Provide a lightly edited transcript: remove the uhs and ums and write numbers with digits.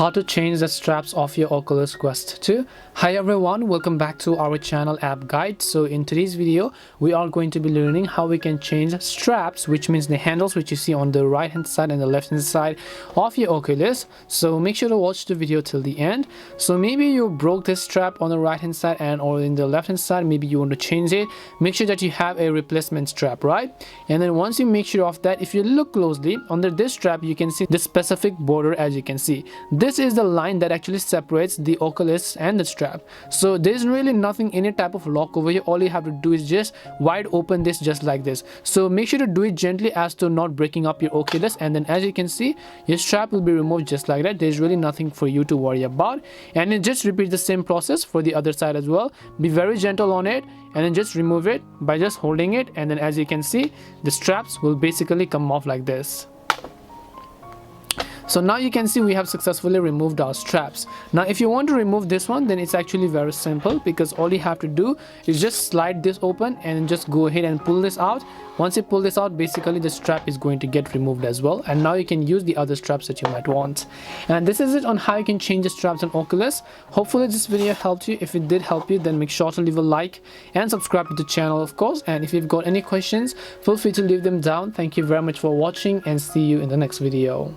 how to change the straps of your Oculus Quest 2. Hi everyone, welcome back to our channel app guide. So in today's video we are going to be learning how we can change straps, which means the handles which you see on the right hand side and the left hand side of your Oculus. So make sure to watch the video till the end. So maybe you broke this strap on the right hand side and or in the left hand side, maybe you want to change it. Make sure that you have a replacement strap, right? And then once you make sure of that, if you look closely under this strap, you can see the specific border. As you can see, this is the line that actually separates the Oculus and the strap. So there's really nothing, any type of lock over here. All you have to do is just wide open this just like this. So make sure to do it gently as to not breaking up your Oculus, and then as you can see, your strap will be removed just like that. There's really nothing for you to worry about. And then just repeat the same process for the other side as well. Be very gentle on it and then just remove it by just holding it, and then as you can see, the straps will basically come off like this. So now you can see we have successfully removed our straps. Now if you want to remove this one, then it's actually very simple, because all you have to do is just slide this open and just go ahead and pull this out. Once you pull this out, basically the strap is going to get removed as well, and now you can use the other straps that you might want. And this is it on how you can change the straps on Oculus. Hopefully this video helped you. If it did help you, then make sure to leave a like and subscribe to the channel, of course. And if you've got any questions, feel free to leave them down. Thank you very much for watching, and see you in the next video.